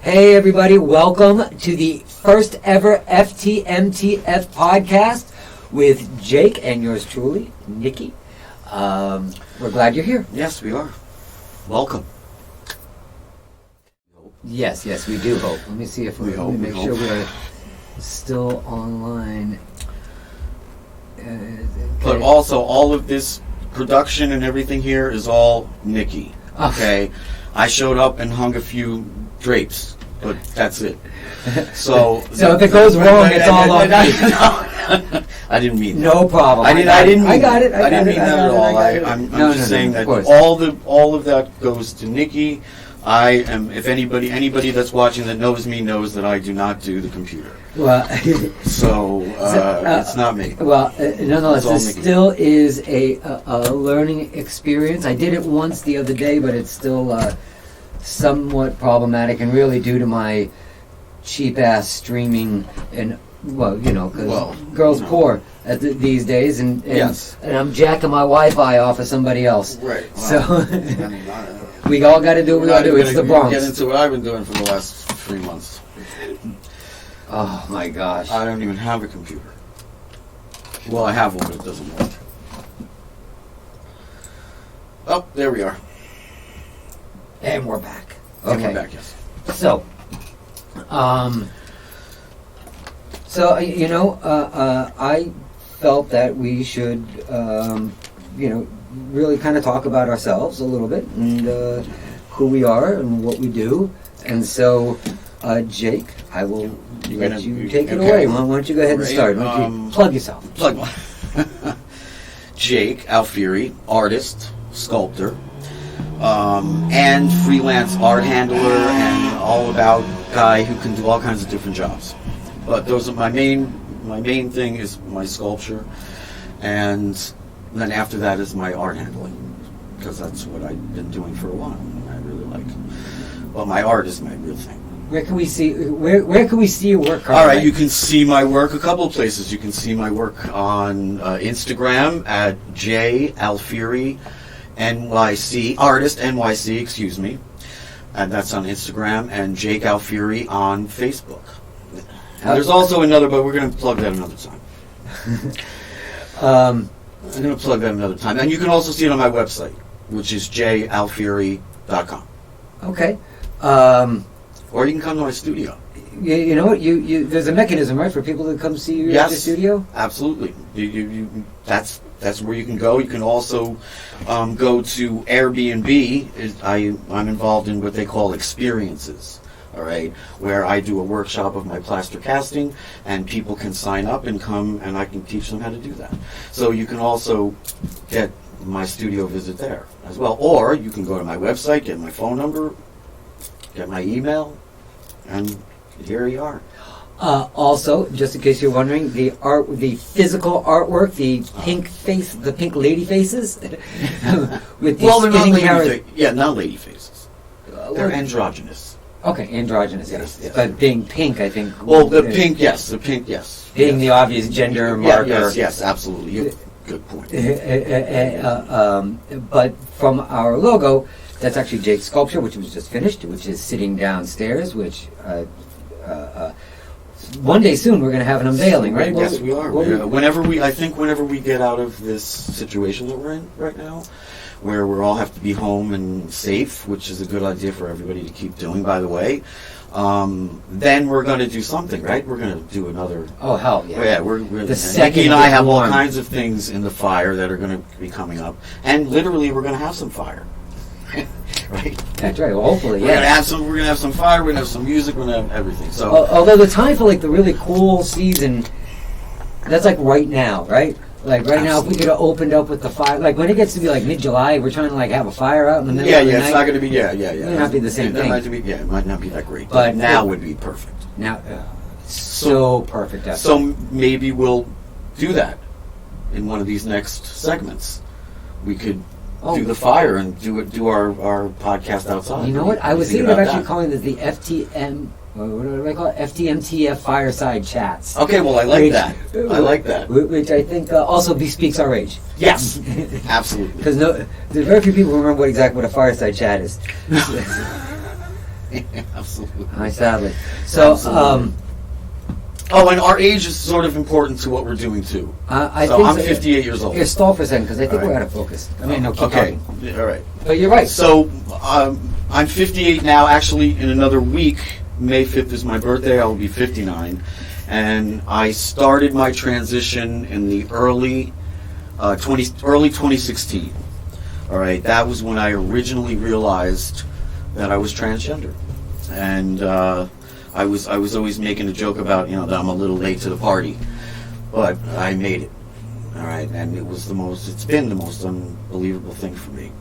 Hey everybody, welcome to the first ever FtMtF Podcast with Jake and yours truly, Nikki. We're glad you're here. Yes, we are. Welcome. Yes, we do hope. Let me see if we make sure we're still online. But also, all of this production and everything here is all Nikki. Okay? I showed up and hung a few drapes, but that's it. So if it goes wrong, it's all on me. I didn't mean that. No problem. I didn't mean that at all. I'm just saying that all of that goes to Nikki. I am. If anybody that's watching that knows me knows that I do not do the computer. Well, so it's not me. Well, nonetheless, this still is a learning experience. I did it once the other day, but it's still somewhat problematic, and really due to my cheap-ass streaming and, because girls poor these days, and I'm jacking my Wi-Fi off of somebody else. Right. Well, so we all got to do what we got to do. It's the Bronx. Get into what I've been doing for the last 3 months. Oh my gosh. I don't even have a computer. Well, I have one, but it doesn't work. Oh, there we are. And we're back. Okay. Okay. And we're back, yes. So, I felt that we should, really kind of talk about ourselves a little bit and who we are and what we do. And so, Jake, I will let you take it away. Why don't you go ahead and start? Why don't you plug yourself? Plug one. Jake Alfieri, artist, sculptor, and freelance art handler, and all about guy who can do all kinds of different jobs. But those are my main thing is my sculpture, and then after that is my art handling, because that's what I've been doing for a while. And I really like. But my art is my real thing. Where can we see? Where can we see your work? All right, you can see my work a couple of places. You can see my work on Instagram at jalfieri NYC, artist NYC, excuse me, and that's on Instagram, and Jake Alfieri on Facebook. And there's also another, but we're going to plug that another time. I'm going to plug that another time, and you can also see it on my website, which is jalfieri.com. Okay. Or you can come to my studio. You know what? You there's a mechanism, right, for people to come see you at the studio? Absolutely. That's where you can go. You can also go to Airbnb. I'm involved in what they call experiences. All right, where I do a workshop of my plaster casting, and people can sign up and come, and I can teach them how to do that. So you can also get my studio visit there as well, or you can go to my website, get my phone number, get my email, and here you are. Also, just in case you're wondering, the physical artwork, the pink lady faces, with the not lady faces. They're androgynous. Okay, androgynous, yes. But being pink, I think. Well, the pink, yes. Being the obvious gender marker. Yes, absolutely. Good point. But from our logo, that's actually Jake's sculpture, which was just finished, which is sitting downstairs, which one day soon we're going to have an unveiling, right? Yes, we are. Whenever we get out of this situation that we're in right now, where we all have to be home and safe, which is a good idea for everybody to keep doing, by the way, then we're going to do something, right? We're going to do another... Oh, hell, yeah. Yeah, we're the second Nikki and I have all kinds of things in the fire that are going to be coming up. And literally, we're going to have some fire. Right? That's right. Well, hopefully, We're going to have some fire, we're going to have some music, we're going to have everything. So, although the time for, the really cool season, that's, right now, right? Like right now, if we could have opened up with the fire, when it gets to be mid-July, we're trying to have a fire out in the middle of the night. It's not going to be, It might not be the same thing. It might not be that great, but now would be perfect. Now, so perfect. So maybe we'll do that in one of these next segments. We could do the fire and do our podcast outside. You know what? I was thinking of actually calling this the what do I call it? FtMtF Fireside Chats. Okay, well, I like that. Which I think also bespeaks our age. Yes, absolutely. Because there's very few people who remember exactly what a fireside chat is. Absolutely. Sadly. So, Absolutely. Oh, and our age is sort of important to what we're doing too. I so think I'm 58 years old. Here, stall for a second, because I think All we're right. out of focus. I mean, no, keep Okay. talking. Yeah, all right. But you're right. So I'm 58 now. Actually, in another week, May 5th is my birthday. I will be 59, and I started my transition in the early 2016. All right, that was when I originally realized that I was transgender, and I was always making a joke about that I'm a little late to the party, but I made it. All right, and it's been the most unbelievable thing for me.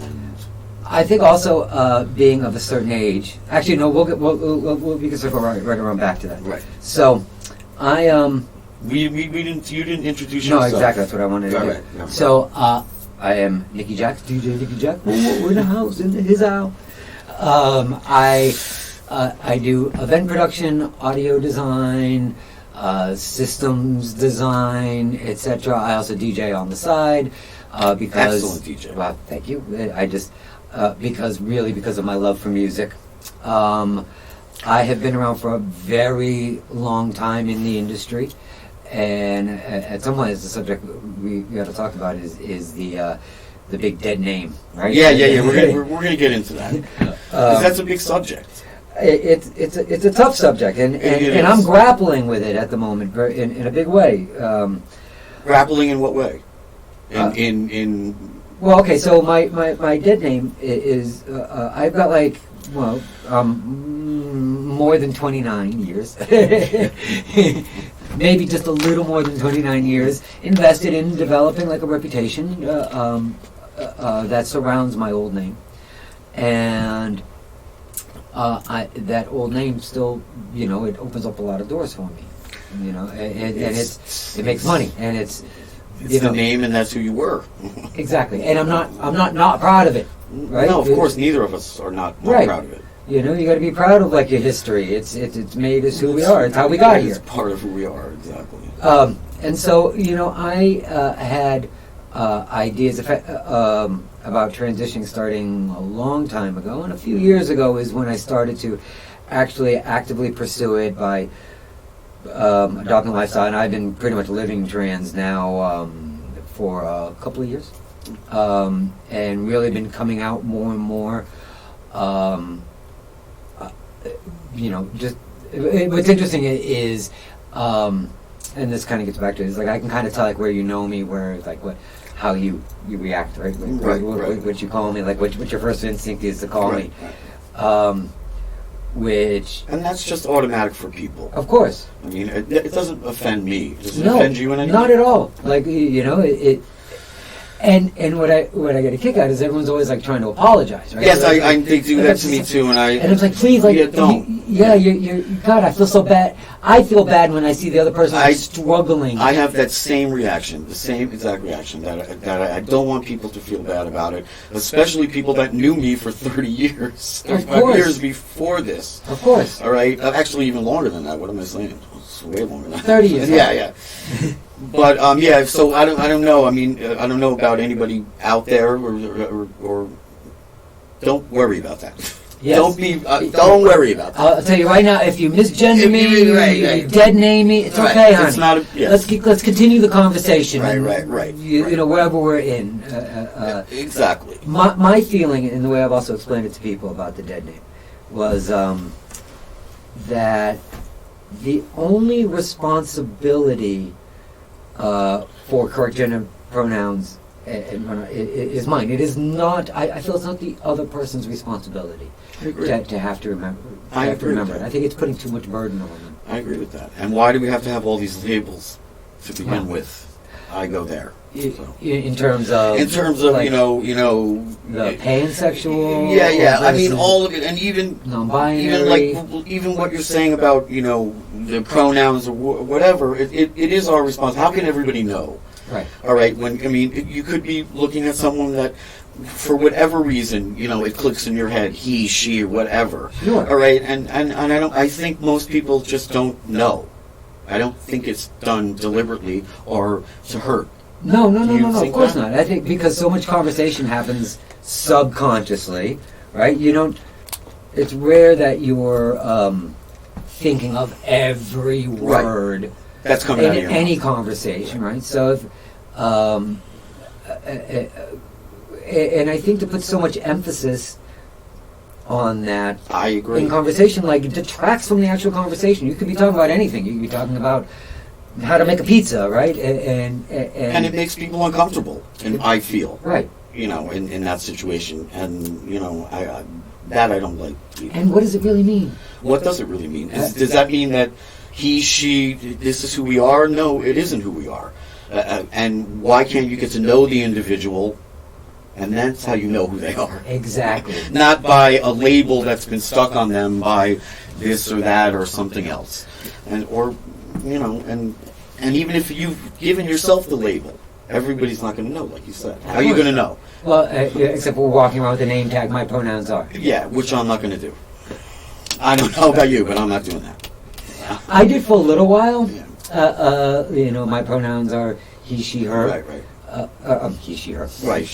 And I think also being of a certain age. Actually, no, we can circle right around back to that. right. So, I We didn't. You didn't introduce No, yourself. exactly. That's what I wanted to do. Right. Yeah. So, I am Nikki Jax, DJ Nikki Jax. We're in the house, in his house. I do event production, audio design, systems design, etc. I also DJ on the side because Excellent DJ. Well, thank you. I just because of my love for music. I have been around for a very long time in the industry, and at some point, it's the subject we got to talk about is the big dead name, right? Yeah. We're gonna get into that because that's a big subject. It's a tough subject, and I'm grappling with it at the moment in a big way. Grappling in what way? In Well, okay, so my dead name is I've got more than 29 years, maybe just a little more than 29 years invested in developing a reputation that surrounds my old name, and that old name still, it opens up a lot of doors for me, and it makes money, and it's the name, and that's who you were. Exactly, and I'm not proud of it. Right? No, of course, neither of us are not Right. proud of it. You got to be proud of your history. It's made us who we are. It's how we got here. It's part of who we are, exactly. And so I had ideas about transitioning starting a long time ago, and a few years ago is when I started to actually actively pursue it by adopting a lifestyle. And I've been pretty much living trans now for a couple of years, and really been coming out more and more. What's interesting is, and this kind of gets back to it, is I can kind of tell where you know me, where how you react, right? Right. What you call me, what your first instinct is to call me. Right. Which, And that's just automatic for people. of course, I mean, it doesn't offend me. Does it no, offend you in any not way? at all. It. And what I get a kick out is everyone's always trying to apologize, right? Yes, they do that to me too, and And it's please, don't. you're God, I feel so bad. I feel bad when I see the other person struggling. I have that same reaction, the same exact reaction, that I don't want people to feel bad about it, especially people that knew me for 30 years, 35 years before this. Of course. All right, actually even longer than that. What am I saying? It's way longer than that. 30 years. Yeah. But so I don't know. I mean, I don't know about anybody out there, or don't worry about that. Yes. Don't worry about that. I'll tell you right now, if you misgender me, Right. you dead name me, it's Right. okay, honey. It's not. Yes. Let's continue the conversation. Right. Wherever we're in. Exactly. My feeling, and the way I've also explained it to people about the dead name, was that the only responsibility for correct gender pronouns is mine. It is not. I feel it's not the other person's responsibility to have to remember. I agree with it. that. I think it's putting too much burden on them. I agree with that. And why do we have to have all these labels to begin with? I go there. So. In terms of the pansexual. Yeah. I mean, all of it, and even non-binary. even what you're saying about the pronouns or whatever. It is our response. How can everybody know? Right. All right. You could be looking at someone that, for whatever reason, it clicks in your head, he, she, or whatever. Sure. All right. And I think most people just don't know. I don't think it's done deliberately or to hurt. No, of course that? not. I think because so much conversation happens subconsciously, right? You don't, it's rare that you're thinking of every word that's coming out of in your any mouth. conversation, right? So if and I think to put so much emphasis on that I agree. in conversation, like, it detracts from the actual conversation. You could be talking about anything. You could be talking about how to make a pizza, right? And it makes people uncomfortable, and I feel, right. In that situation, and I that I don't like either. And what does it really mean? What does it really mean? Does that mean that he, she, this is who we are? No, it isn't who we are. And why can't you get to know the individual, and that's how you know who they are? Exactly. Not by a label that's been stuck on them by this or that or something else, and even if you've given yourself the label, everybody's not going to know, like you said. How are you going to know? Well, except we're walking around with a name tag. My pronouns are. Yeah, which I'm not going to do. I don't know about you, but I'm not doing that. I did for a little while. Yeah. My pronouns are he, she, her. Right. He, she, her. Right.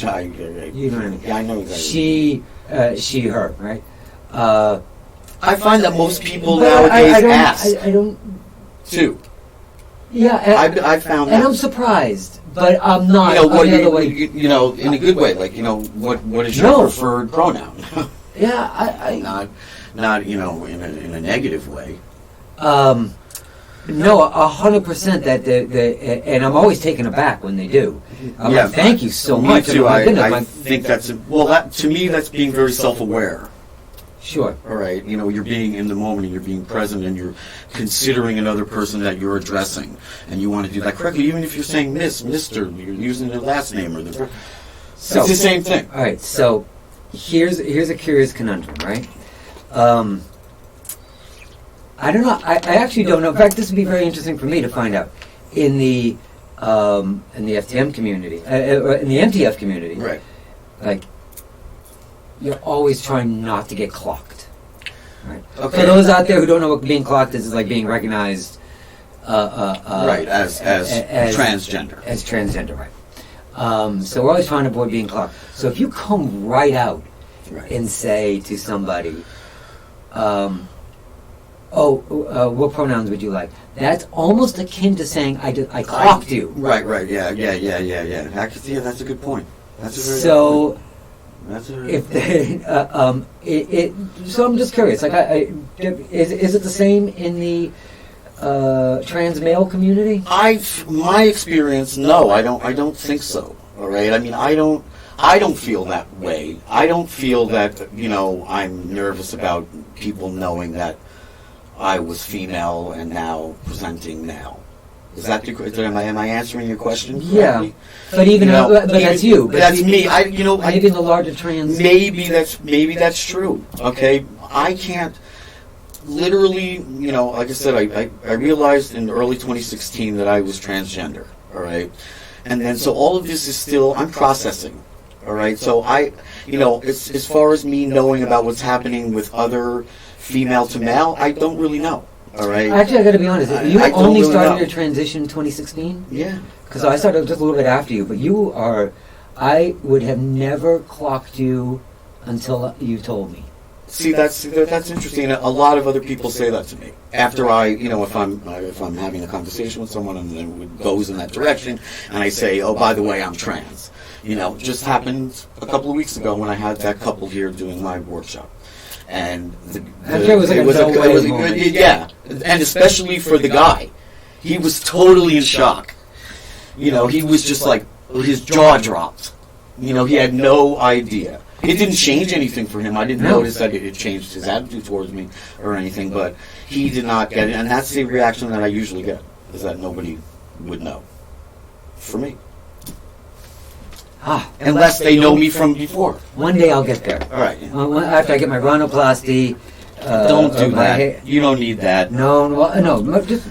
You know what I mean? Yeah, I know exactly. She, her. Right. I find that most people But nowadays ask I don't. too. Yeah. I found that. And I'm surprised, but I'm not. In a good way. Like, what is your preferred pronoun? Yeah, not in a negative way. No, 100% that and I'm always taken aback when they do. I'm like, thank you so much. Me too. My goodness, I think that's to me that's being very self-aware. Sure. All right, you're being in the moment and you're being present and you're considering another person that you're addressing, and you want to do that correctly, even if you're saying Miss, Mr. You're using their last name or it's the same thing. All right, so here's a curious conundrum, right? I don't know. I actually don't know. In fact, this would be very interesting for me to find out in the FTM community, in the MTF community. Right. Like, you're always trying not to get clocked. Right. Okay. For those out there who don't know what being clocked is, it's like being recognized. Right. As transgender. As transgender, right. So we're always trying to avoid being clocked. So if you come right out and say to somebody, what pronouns would you like? That's almost akin to saying, I clocked you. Right, yeah. Actually, that's a good point. That's a very good point. If they, so I'm just curious, like, is it the same in the transmale community? My experience, no, I don't think so. All right, I mean, I don't feel that way. I don't feel that I'm nervous about people knowing that I was female and now presenting male. Is that am I answering your question correctly? Yeah, but but that's you. But that's me. Maybe in the larger trans. Maybe that's true. Okay, I can't. Literally, like I said, I realized in early 2016 that I was transgender. All right, and then so all of this is still I'm processing. All right, so as far as me knowing about what's happening with other female to male, I don't really know. All right. Actually, I got to be honest. You I only really started know. your transition in 2016? Yeah. Because I started just a little bit after you, but I would have never clocked you until you told me. See, that's interesting. A lot of other people say that to me after if I'm having a conversation with someone and it goes in that direction, and I say, oh, by the way, I'm trans. Just happened a couple of weeks ago when I had that couple here doing my workshop. And it was a good, yeah, and especially for the guy, he was totally in shock. He was just like his jaw dropped. He had no idea. It didn't change anything for him. I didn't notice that it changed his attitude towards me or anything, but he did not get it, and that's the reaction that I usually get, is that nobody would know. For me. Unless they know me from before. One day I'll get there. All right. Yeah. After I get my rhinoplasty. Don't do that. You don't need that. No. Just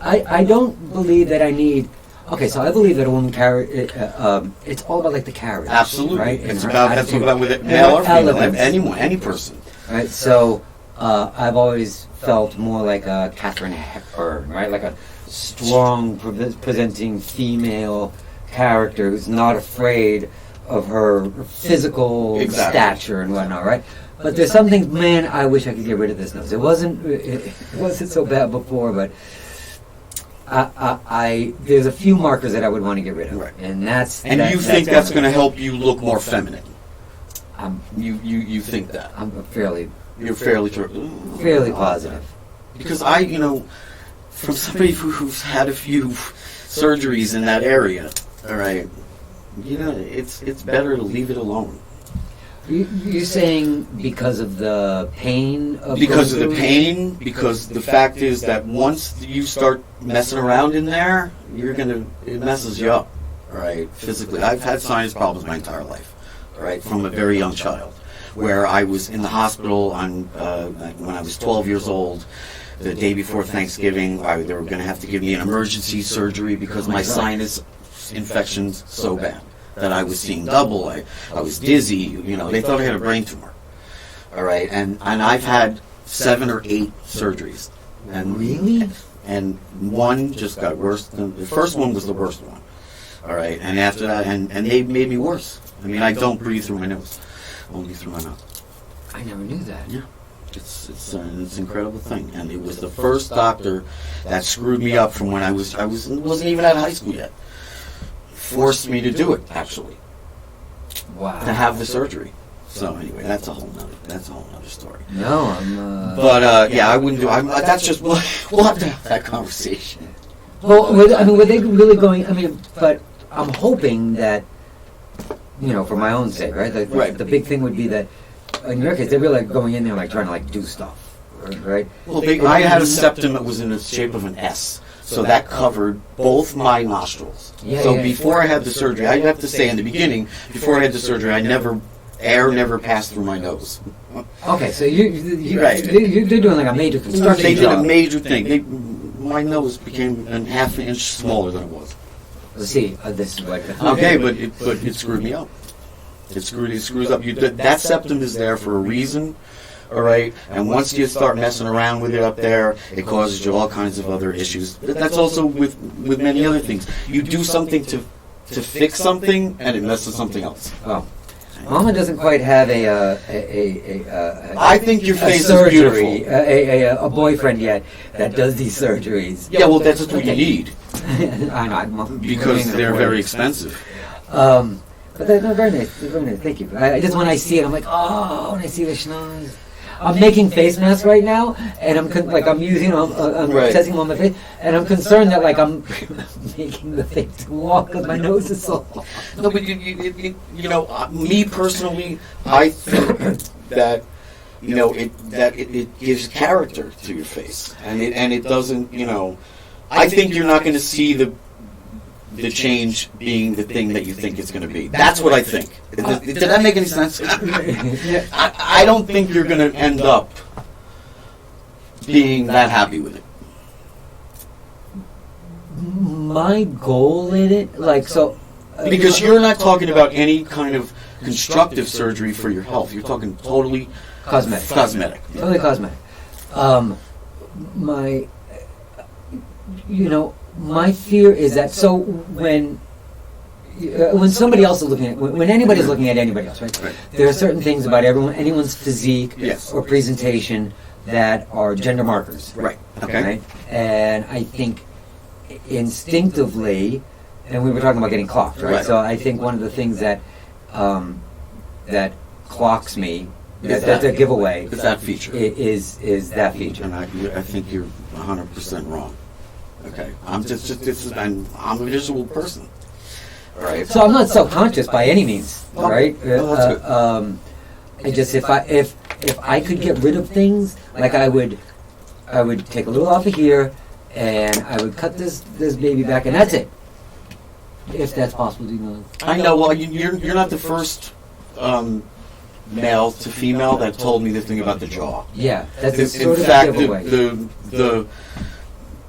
I don't believe that I need. Okay, so I believe that a woman carry. It's all about like the carriage. Absolutely. Right. That's about with it, male or female, any person. Right. So I've always felt more like a Katharine Hepburn, right? Like a strong, presenting female character who's not afraid of her physical Exactly. stature and whatnot, right? But there's some things, man, I wish I could get rid of this nose. It wasn't so bad before, but there's a few markers that I would want to get rid of, Right. and you think that's going to help you look more feminine? I'm You think that? you're fairly positive. Because from somebody who's had a few surgeries in that area, all right, it's better to leave it alone. You're saying because of the pain? Because of the pain, because the fact is that once you start messing around in there, it messes you up, all right, physically. I've had sinus problems my entire life, all right, from a very young child, where I was in the hospital when I was 12 years old. The day before Thanksgiving, they were going to have to give me an emergency surgery because my sinus infection's so bad that I was seeing double. I was dizzy. They thought I had a brain tumor. All right, and I've had 7 or 8 surgeries. And really? And one just got worse. The first one was the worst one. All right, and after that, and they made me worse. I mean, I don't breathe through my nose, only through my mouth. I never knew that. Yeah. It's an incredible thing, and it was the first doctor that screwed me up from when I wasn't even out of high school yet. Forced me to do it, actually. Wow. To have the surgery. So anyway, that's a whole nother story. No, I'm. But yeah, I wouldn't do. That's just we'll have to have that conversation. Well, were they really going? I mean, but I'm hoping that for my own sake, right? Right. The big thing would be that. In your case, they're really trying to do stuff, right? Well, I had a septum that was in the shape of an S, so that covered both my nostrils. Before I had the surgery, I have to say in the beginning, before I had the surgery, air never passed through my nose. Okay, so you're right. They're doing like a major construction They did job. a major thing. My nose became a half an inch smaller than it was. Let's see, this is what. Okay, but it screwed me up. It screws up. That septum is there for a reason, all right? And once you start messing around with it up there, it causes you all kinds of other issues. But that's also with many other things. You do something to fix something, and it messes something else. Oh. Mama doesn't quite have I think your face is beautiful. A boyfriend yet that does these surgeries. Yeah, well, that's what you need. I know. Because they're very expensive. But they're very nice. Very nice. Thank you. I just when I see it, I'm like, oh, when I see the schnoz. I'm making face masks right now, and I'm using I'm testing them on my face, and I'm concerned that I'm making the thing too long because my nose is so long. No, but me personally, I think that it gives character to your face, and it doesn't. I think you're not going to see the change being the thing that you think it's going to be. That's what I think. Did that make any sense? I don't think you're going to end up being that happy with it. My goal in it, because you're not talking about any kind of constructive surgery for your health. You're talking totally cosmetic. Totally cosmetic. My fear is that when somebody else is looking at when anybody's looking at anybody else, right? There are certain things about anyone's physique or presentation that are gender markers, right? Okay. Right? And I think instinctively, and we were talking about getting clocked, right? So I think one of the things that clocks me, that's a giveaway, is that feature. Is that feature? And I think you're 100% wrong. Okay, I'm I'm a visual person. All right. So I'm not self-conscious by any means, right? That's good. I just if I could get rid of things, I would take a little off of here, and I would cut this baby back, and that's it. If that's possible, do you know? I know. Well, you're not the first male to female that told me the thing about the jaw. Yeah, that's in fact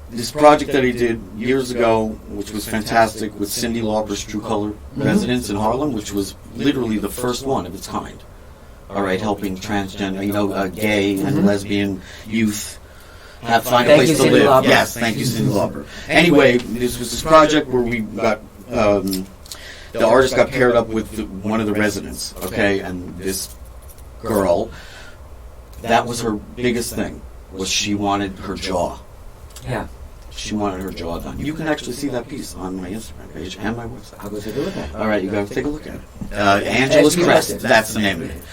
this project that he did years ago, which was fantastic, with Cyndi Lauper's True Color residence in Harlem, which was literally the first one of its kind. All right, helping transgender, gay and lesbian youth find a place to live. Yes, thank you, Cyndi Lauper. Anyway, this was this project where we got the the artist got paired up with one of the residents, okay, and this girl, that was her biggest thing, was she wanted her jaw. Yeah. She wanted her jaw done. You can actually see that piece on my Instagram page and my website. I'll go take a look at it. All right, you got to take a look at it. Angela's Crest, that's the name of it.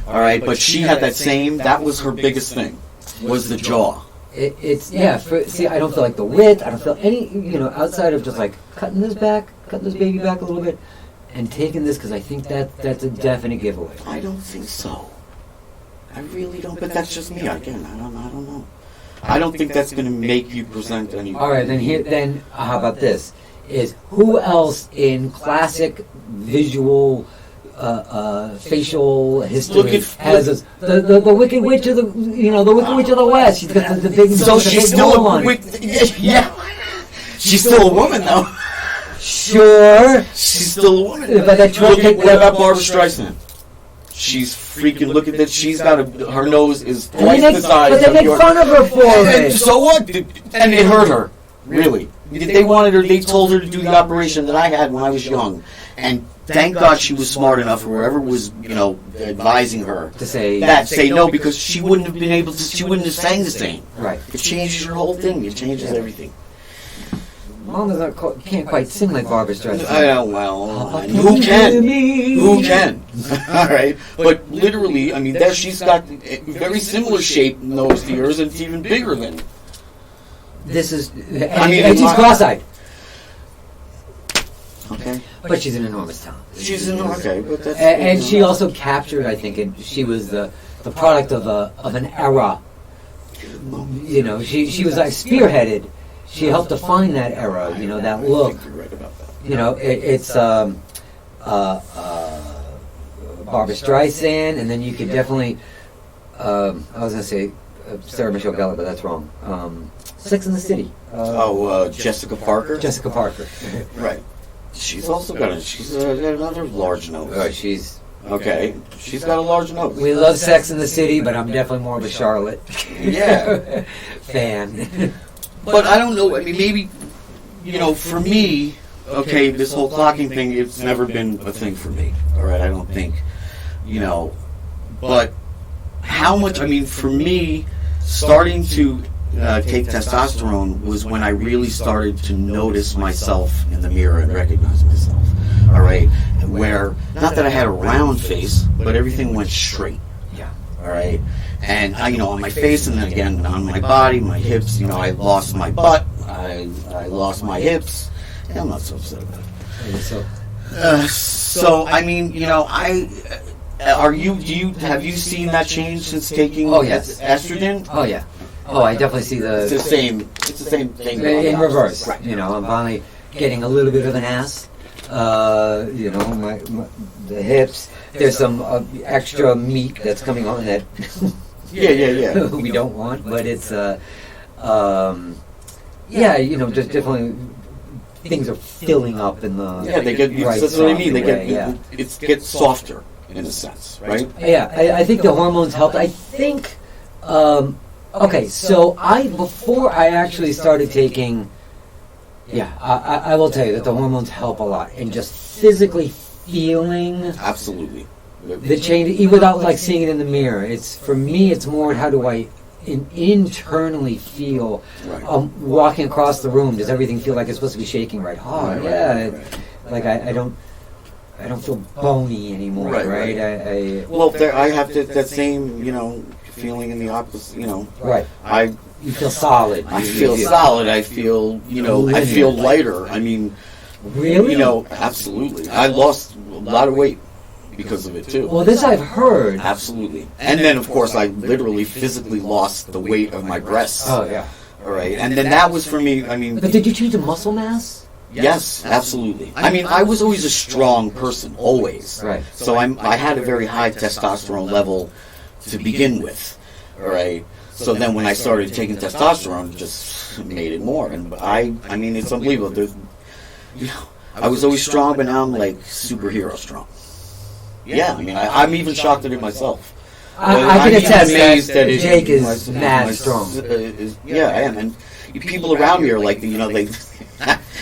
All right, but she had that was her biggest thing, was the jaw. It's see, I don't feel like the width. I don't feel any, outside of just like cutting this baby back a little bit, and taking this, because I think that's a definite giveaway. I don't think so. I really don't. But that's just me. Again, I don't know. I don't think that's going to make you present any. All right, then how about this? Is who else in classic visual facial history has the Wicked Witch of the Wicked Witch of the West? She's got the big. So she's still yeah. She's still a woman though. Sure. She's still a woman. But What about Barbara Streisand? She's freaking, look at that. She's got her nose is twice the size of yours. But they make fun of her for it. So what? And it hurt her. Really. They wanted her, they told her to do the operation that I had when I was young. And thank God she was smart enough, or whoever was, advising her to say no, because she wouldn't have been able to, she wouldn't have sang the same. Right. It changes your whole thing. It changes everything. As long as I can't quite sing like Barbara Streisand. I know, well, who can? Who can? All right. But literally, I mean, she's got a very similar shape nose to yours, and it's even bigger than. This is, and she's cross-eyed. Okay. But she's an enormous talent. Okay, but that's. And she also captured, I think, and she was the product of an era. She was like spearheaded. She helped define that era, that look. You're right about that. It's Barbara Streisand, and then you could definitely, I was going to say Sarah Michelle Gellar, but that's wrong. Sex and the City. Jessica Parker? Jessica Parker. Right. She's also got another large nose. Right, she's got a large nose. We love Sex and the City, but I'm definitely more of a Charlotte fan. But I don't know, I mean, maybe, for me, this whole clocking thing, it's never been a thing for me. All right, I don't think, but how much, I mean, for me, starting to take testosterone was when I really started to notice myself in the mirror and recognize myself. All right, where, not that I had a round face, but everything went straight. Yeah. All right. And, on my face, and then again on my body, my hips, I lost my butt, I lost my hips. Yeah, I'm not so upset about it. So I mean, have you seen that change since taking estrogen? Oh, yeah. Oh, I definitely see It's the same thing. In reverse. Right. I'm finally getting a little bit of an ass. The hips. There's some extra meat that's coming on that. Yeah. we don't want, but it's just definitely things are filling up in the they get. Right, that's what I mean. They way, get it gets softer in a sense, right? Yeah, I think the hormones helped. I think. So before I actually started taking. Yeah, I will tell you that the hormones help a lot, and just physically feeling. Absolutely. The change, even without like seeing it in the mirror. It's for me. It's more how do I internally feel walking across the room. Does everything feel like it's supposed to be shaking right? Right. Like I don't feel bony anymore. Right. I have that same feeling in the opposite. Right. You feel solid. I feel solid. I feel I feel lighter. I mean, really. Absolutely. I lost a lot of weight because of it too. Well, this I've heard. Absolutely. And then, of course, I literally physically lost the weight of my breasts. Oh, yeah. All right. And then that was for me, I mean... But did you change the muscle mass? Yes, absolutely. I mean, I was always a strong person, always. Right. So I had a very high testosterone level to begin with. All right. So then when I started taking testosterone, it just made it more. And I mean, it's unbelievable. I was always strong, but now I'm like superhero strong. Yeah, I mean, I'm even shocked at it myself. I can attest that Jake is mad strong. Yeah, I am. And people around me are like,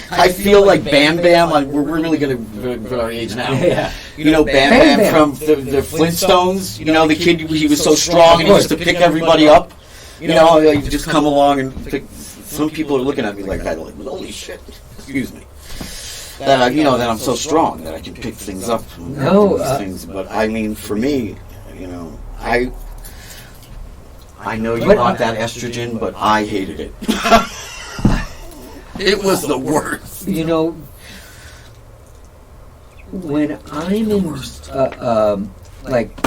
I feel like Bam Bam. We're really going to put our age now. Yeah. You know Bam Bam from the Flintstones. You know the kid. He was so strong and he used to pick everybody up. You know, you just come along and pick. Some people are looking at me like that, like, holy shit. Excuse me. That you know that I'm so strong that I can pick things up. And do these things. But I mean, for me, you know, I know you want that estrogen, but I hated it. It was the worst. You know, when I'm in, like,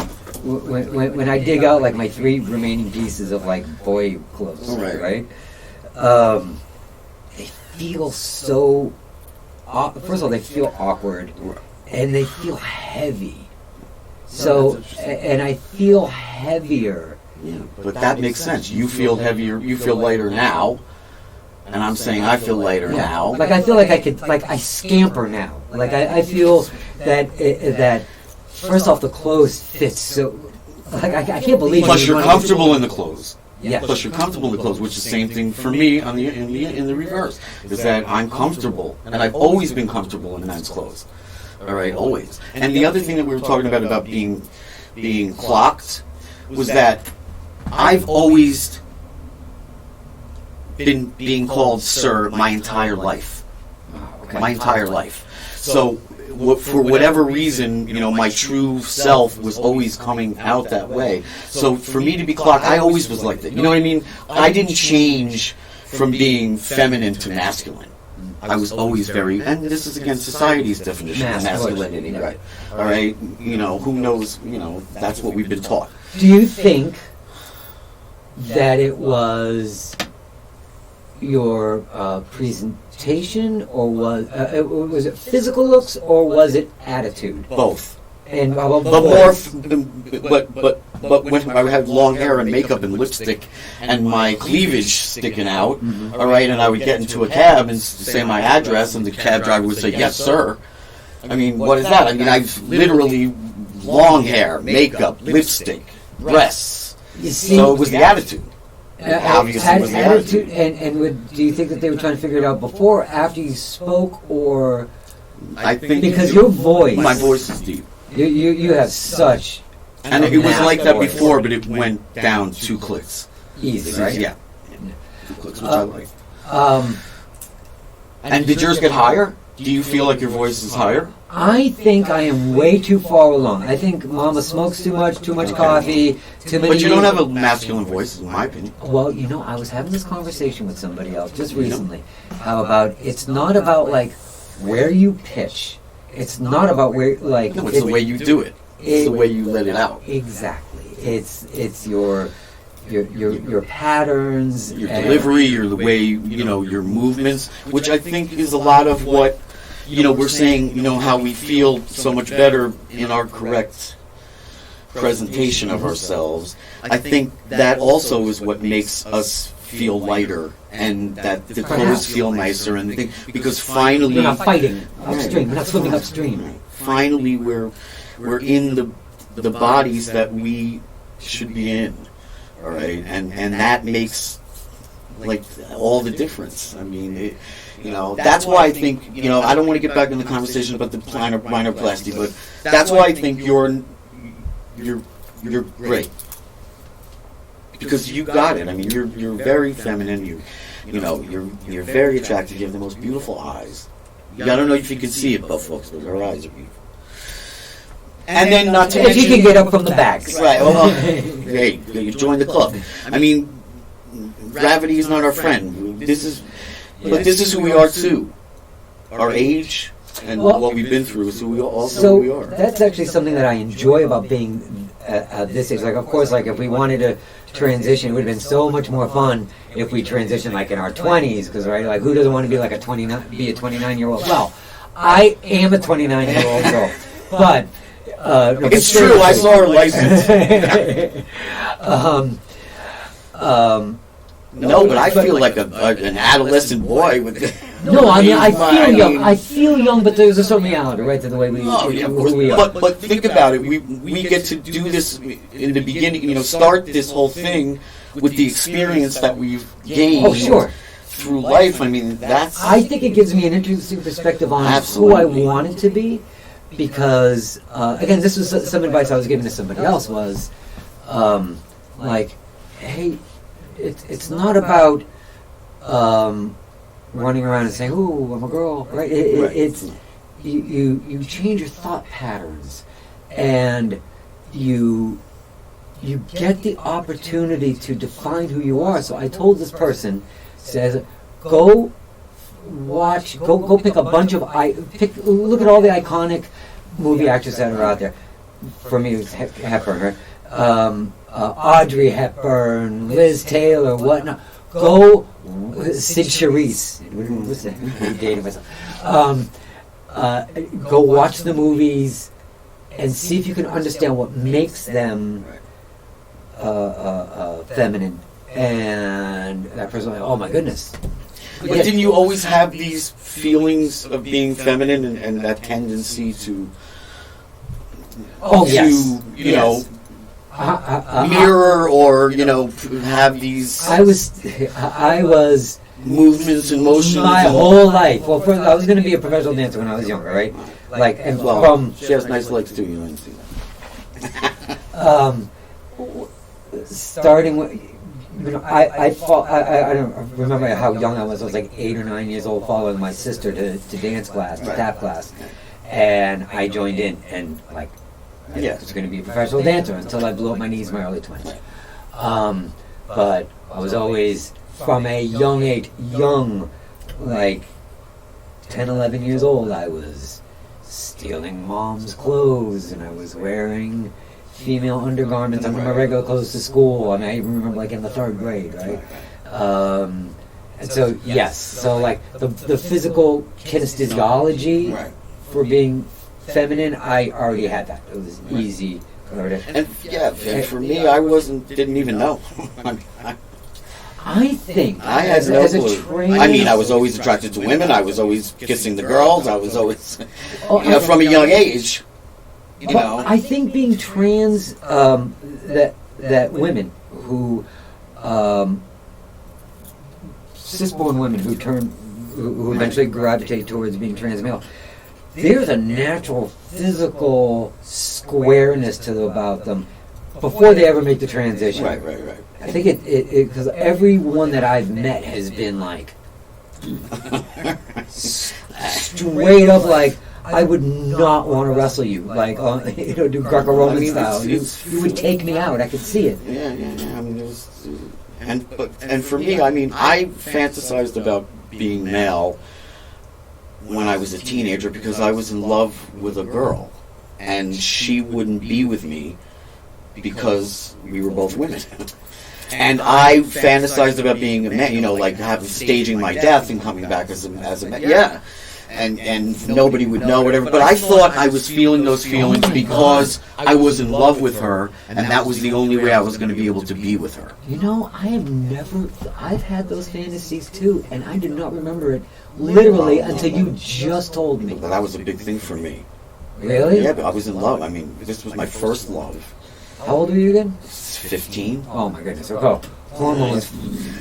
when I dig out like my 3 remaining pieces of like boy clothes, right? They feel so. First of all, they feel awkward, and they feel heavy. So, and I feel heavier. Yeah, but that makes sense. You feel heavier. You feel lighter now. And I'm saying I feel lighter now. Like I feel like I could, like I scamper now. Like I feel that that first off the clothes fits so. Like I can't believe. Plus you're comfortable in the clothes. Yeah. Plus you're comfortable in the clothes, which is the same thing for me on the in the reverse. Is that I'm comfortable, and I've always been comfortable in men's clothes. All right, always. And the other thing that we were talking about being clocked was that I've always been being called sir my entire life. Okay. My entire life. So for whatever reason, you know, my true self was always coming out that way. So for me to be clocked, I always was like that. You know what I mean? I didn't change from being feminine to masculine. I was always very, and this is against society's definition of masculinity, right? All right, you know, who knows? You know, that's what we've been taught. Do you think that it was your presentation, or was it physical looks, or was it attitude? Both. And but when I had long hair and makeup and lipstick and my cleavage sticking out, all right, and I would get into a cab and say my address, and the cab driver would say, "Yes, sir." I mean, what is that? I mean, I've literally long hair, makeup, lipstick, breasts. You see, so it was the attitude. Obviously, it was the attitude. And do you think that they were trying to figure it out before or after you spoke, or? I think because your voice, my voice is deep. You have such. And it was like that before, but it went down 2 clicks. Easy, right? Yeah. 2 clicks, which I like. And did yours get higher? Do you feel like your voice is higher? I think I am way too far along. I think Mama smokes too much coffee, too many. But you don't have a masculine voice, in my opinion. Well, you know, I was having this conversation with somebody else just recently. How about it's not about like where you pitch. It's not about where like. No, it's the way you do it. It's the way you let it out. Exactly. It's your patterns, your delivery, the way you know your movements, which I think is a lot of what we're saying. You know how we feel so much better in our correct presentation of ourselves. I think that also is what makes us feel lighter, and that the clothes feel nicer, and because finally we're not fighting upstream. We're not swimming upstream. Finally, we're in the bodies that we should be in. All right, and that makes like all the difference. I mean, that's why I think I don't want to get back in the conversation about the minoplasty, but that's why I think you're great, because you got it. I mean, you're very feminine. You're very attractive. You have the most beautiful eyes. I don't know if you can see it, but folks, but her eyes are beautiful. And then not to mention, if you can get up from the back, right? Well, hey, you join the club. I mean, gravity is not our friend. This is who we are too. Our age and what we've been through is who we are. That's actually something that I enjoy about being at this age. Like, of course, like if we wanted to transition, it would have been so much more fun if we transitioned like in our 20s, because right, like who doesn't want to be like a 29-year-old? Well, I am a 29-year-old girl, but. It's true. I saw her license. No, but I feel like an adolescent boy with. No, I mean I feel young. I feel young, but there's a certain reality, right, to the way who we are. But think about it. We get to do this in the beginning. Start this whole thing with the experience that we've gained. Oh, sure. through life, I mean, that's... I think it gives me an interesting perspective on Absolutely. who I wanted to be, because, again, this was some advice I was giving to somebody else was, like, hey, it's not about running around and saying, "Ooh, I'm a girl," right? It's you change your thought patterns, and you get the opportunity to define who you are. So I told this person, says, go pick a bunch of look at all the iconic movie actors that are out there. For me, it was Hepburn, Audrey Hepburn, Liz Taylor, whatnot. Go, Sid Charisse. What's that? I'm dating myself. Go watch the movies and see if you can understand what makes them feminine. And that person, like, oh my goodness. But didn't you always have these feelings of being feminine and that tendency to... yes. You know... mirror or have these I was movements and motions my whole life. Well, I was going to be a professional dancer when I was younger, right? Like, and she has nice legs too. You didn't see that. Starting with, I don't remember how young I was. I was like 8 or 9 years old, following my sister to dance class, to tap class, and I joined in and like. I was going to be a professional dancer until I blew up my knees in my early 20s. But I was always, from a young age, like 10, 11 years old, I was stealing mom's clothes and I was wearing female undergarments under my regular clothes to school. I mean, I even remember like in the 3rd grade, right? And so, yes, so like the physical kinesthesiology for being feminine, I already had that. It was easy. And for me, I didn't even know. I think I had no clue. I mean, I was always attracted to women. I was always kissing the girls. I was always, from a young age. I think being trans, that women who, cisborn women who eventually gravitate towards being transmale. There's a natural physical squareness about them before they ever make the transition. Right. I think it because everyone that I've met has been like straight up like, I would not want to wrestle you, like do Greco-Roman style. You would take me out. I could see it. Yeah. I mean, it was, and for me, I mean, I fantasized about being male when I was a teenager because I was in love with a girl and she wouldn't be with me because we were both women. And I fantasized about being a man, like staging my death and coming back as a man. Yeah. And nobody would know, whatever. But I thought I was feeling those feelings because I was in love with her, and that was the only way I was going to be able to be with her. I've had those fantasies too, and I did not remember it literally until you just told me. But that was a big thing for me. Really? Yeah, but I was in love. I mean, this was my first love. How old were you again? 15. Oh my goodness. Hormones.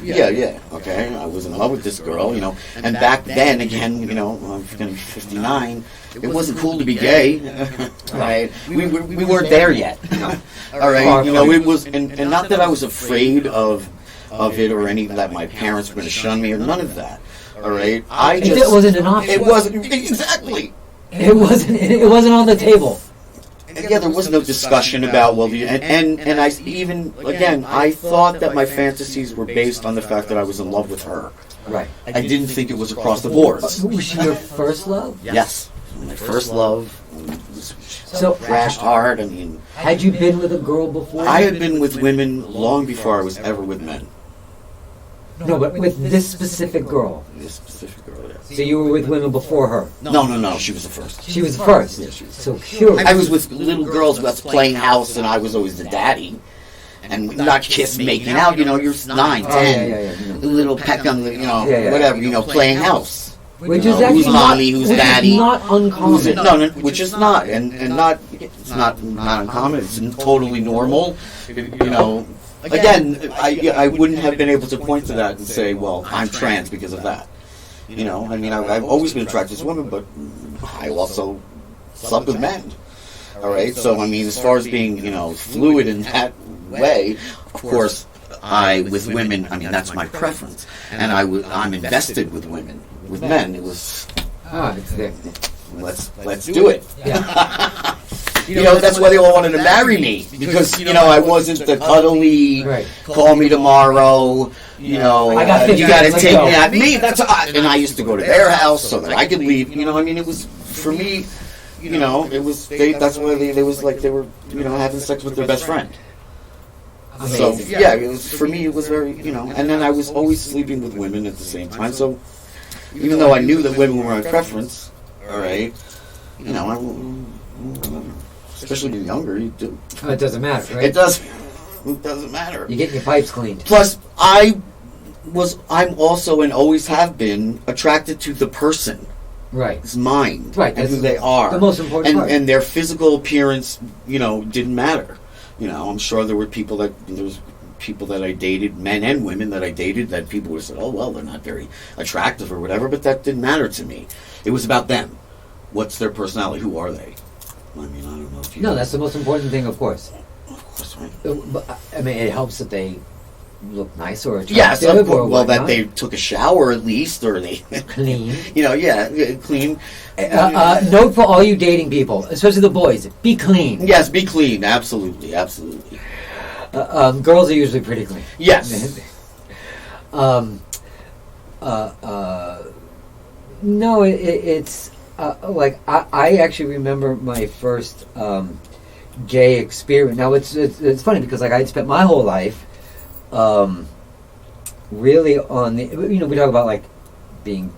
Yeah. Okay, I was in love with this girl, and back then, again, I'm going to be 59. It wasn't cool to be gay, right? We weren't there yet. All right, it was, and not that I was afraid of it or any that my parents were going to shun me or none of that. All right, It wasn't an option. It wasn't exactly. It wasn't on the table. Yeah, there was no discussion about and I even again I thought that my fantasies were based on the fact that I was in love with her. Right. I didn't think it was across the board. Was she your first love? Yes, my first love. So crashed hard. I mean, had you been with a girl before? I had been with women long before I was ever with men. No, but with this specific girl. This specific girl, yes. So you were with women before her? No. She was the first. She was the first? Yeah, she was. So curious. I was with little girls that's playing house, and I was always the daddy. And not kiss making out, you're 9, 10. A little peck on the, whatever, playing house. Which is actually who's mommy, who's daddy. Not uncommon. No, which is not. And not, it's not uncommon. It's totally normal. Again, I wouldn't have been able to point to that and say, well, I'm trans because of that. You know, I mean, I've always been attracted to women, but I also slept with men. All right, so I mean, as far as being, you know, fluid in that way, of course, with women, I mean, that's my preference, and I'm invested with women. With men, it was let's do it. Yeah. You know, that's why they all wanted to marry me, because, you know, I wasn't the cuddly, call me tomorrow, you know, you got to take me at me. And I used to go to their house so that I could leave. You know, I mean, it was, for me, you know, it was, that's why they was like, they were, you know, having sex with their best friend. So, yeah, it was, for me, it was very, you know, and then I was always sleeping with women at the same time. So, even though I knew that women were my preference, all right, you know, especially when you're younger, you do. Oh, it doesn't matter, right? It doesn't matter. You get your pipes cleaned. Plus, I'm also and always have been attracted to the person. Right. His mind. Right. And who they are. The most important part. And their physical appearance, you know, didn't matter. You know, I'm sure there was people that I dated, men and women that I dated, that people would have said, oh, well, they're not very attractive or whatever, but that didn't matter to me. It was about them. What's their personality? Who are they? I mean, I don't know if you... No, that's the most important thing, of course. Of course, right. But, I mean, it helps that they look nice or attractive. Yes, of course. Well, that not. they took a shower at least, or they... Clean. You know, yeah, clean. Note for all you dating people, especially the boys, be clean. Yes, be clean. Absolutely, absolutely. Girls are usually pretty clean. Yes. No, it's like I actually remember my first gay experience. Now it's funny because like I'd spent my whole life really on the, you know, we talk about like being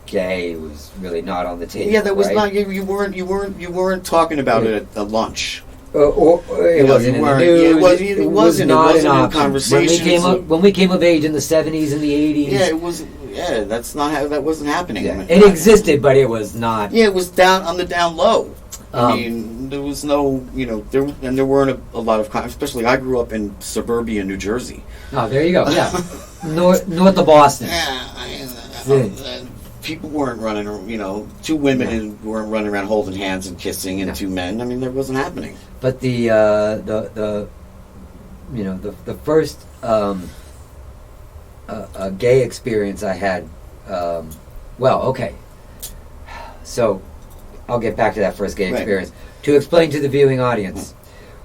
gay was really not on the table. Yeah, that was right? not, you weren't talking about it at lunch. Or it wasn't in the news. It wasn't an conversation. When we came of age in the 70s and the 80s. Yeah, it was. Yeah, that's not how that wasn't happening. Yeah. It existed, but it was not. Yeah, it was down on the down low. I mean, there was no, you know, there weren't a lot of, especially I grew up in suburbia New Jersey. Oh, there you go. Yeah, north of Boston. Yeah, people weren't running, you know, two women weren't running around holding hands and kissing, and two men. I mean, that wasn't happening. But the you know, the first gay experience I had, well, okay, so I'll get back to that first gay experience. To explain to the viewing audience,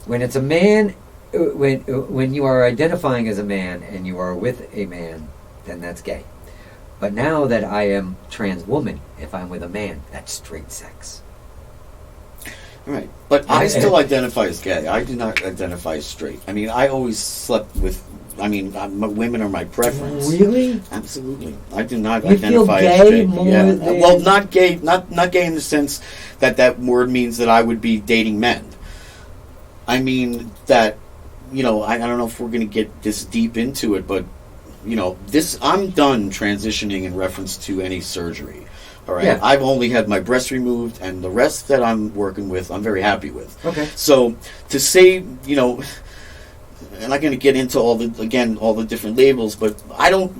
when it's a man, when you are identifying as a man and you are with a man, then that's gay. But now that I am trans woman, if I'm with a man, that's straight sex. Right. But I still identify as gay. I do not identify as straight. I mean, I always slept with, I mean, women are my preference. Really? Absolutely. I do not you identify feel as gay straight. more yeah. than... Well, not gay, not gay in the sense that that word means that I would be dating men. I mean that, you know, I don't know if we're going to get this deep into it, but, you know, I'm done transitioning in reference to any surgery. All right, yeah. I've only had my breast removed, and the rest that I'm working with, I'm very happy with. Okay. So to say, you know, I'm not going to get into all the different labels, but I don't.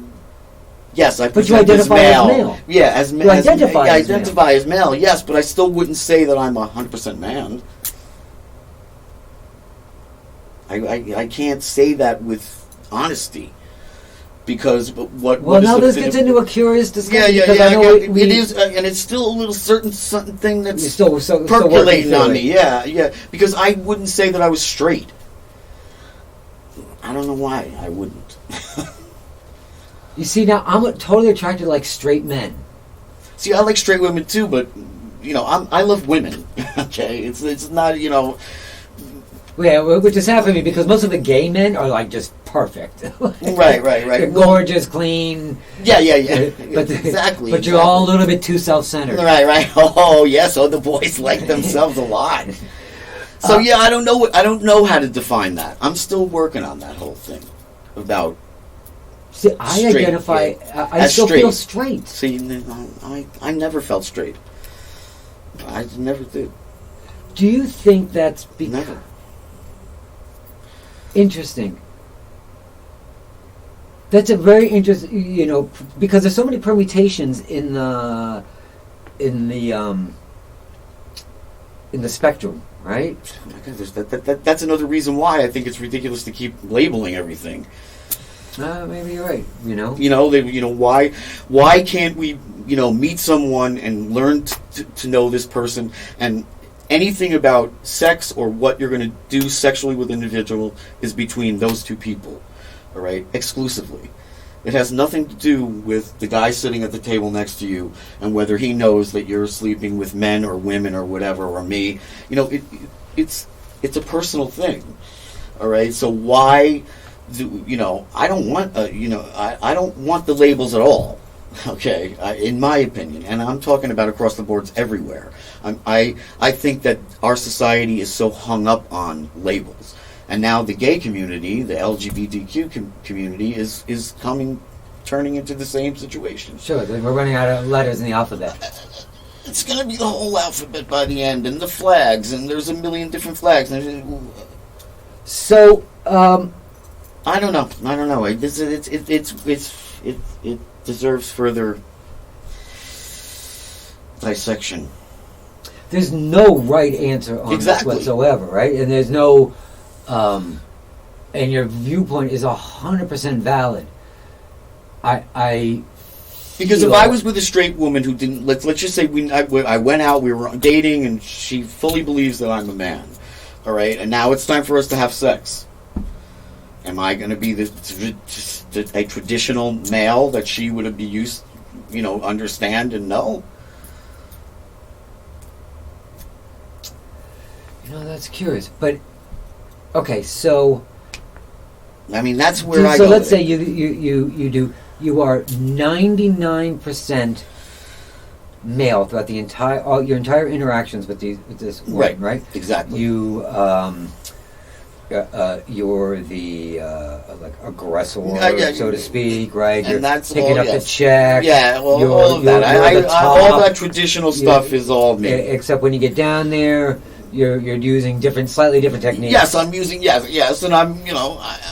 Yes, I but you identify as male. Yeah, as male. I identify as male. Yes, but I still wouldn't say that I'm 100% man. I can't say that with honesty. Because now this gets into a curious discussion. Yeah. It is, and it's still a little something thing that's still percolating on me. Yeah. Because I wouldn't say that I was straight. I don't know why I wouldn't. You see, now I'm totally attracted to like straight men. See, I like straight women too, but you know, I love women. Okay, it's not, you know. Yeah, which is sad for me because most of the gay men are like just perfect. Right. They're gorgeous, clean. Yeah. But exactly. But you're all a little bit too self-centered. Right. Oh, yes. Oh, the boys like themselves a lot. So yeah, I don't know how to define that. I'm still working on that whole thing about. See, I identify. I still feel straight. See, I never felt straight. I never did. Do you think that's because? Never. Interesting. That's a very interesting, because there's so many permutations in the spectrum, right? Oh my God, that's another reason why I think it's ridiculous to keep labeling everything. Maybe you're right. Why can't we meet someone and learn to know this person, and anything about sex or what you're going to do sexually with an individual is between those two people, all right, exclusively. It has nothing to do with the guy sitting at the table next to you and whether he knows that you're sleeping with men or women or whatever, or me. It's a personal thing, all right. So why I don't want I don't want the labels at all. Okay, in my opinion, and I'm talking about across the boards everywhere. I think that our society is so hung up on labels, and now the gay community, the LGBTQ community, is turning into the same situation. Sure, we're running out of letters in the alphabet. It's going to be the whole alphabet by the end, and the flags, and there's a million different flags. So, I don't know. It deserves further dissection. There's no right answer on this whatsoever, right? And there's no, and your viewpoint is 100% valid. Because if I was with a straight woman who didn't, let's just say I went out, we were dating, and she fully believes that I'm a man, all right, and now it's time for us to have sex. Am I going to be a traditional male that she would be used, understand and know? That's curious. But, okay, so... I mean, that's where I go. So let's say you are 99% male throughout your entire interactions with this woman, right? Exactly. You're the aggressor, so to speak, right? You're that's picking up the check. Yeah, well, all of that. All that traditional stuff is all me. Except when you get down there, you're using slightly different techniques. Yes, I'm using yes, and I'm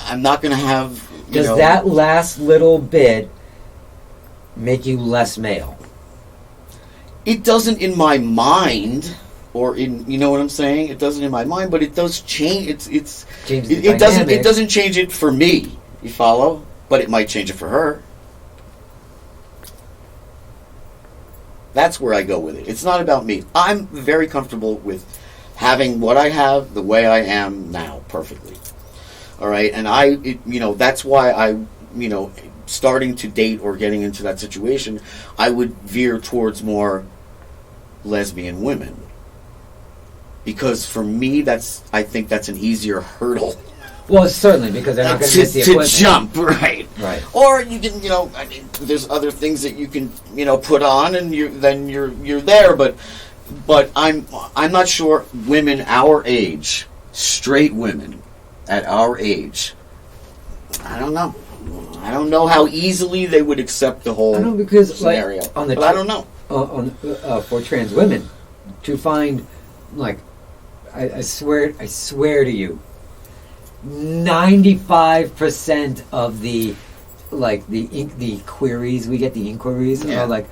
I'm not going to have. Does that last little bit make you less male? It doesn't in my mind. Or in, what I'm saying? It doesn't in my mind, but it does change. It doesn't change it for me. You follow? But it might change it for her. That's where I go with it. It's not about me. I'm very comfortable with having what I have the way I am now, perfectly. All right, and that's why I, starting to date or getting into that situation, I would veer towards more lesbian women. Because for me, I think that's an easier hurdle. Well, certainly, because they're not going to miss the equipment. To jump, right. Or you can, there's other things that you can, put on, and you're there. But I'm not sure women our age, straight women at our age, I don't know. I don't know how easily they would accept the whole scenario. But I don't know. For trans women, to find, I swear to you, 95% of the queries we get, the inquiries are like,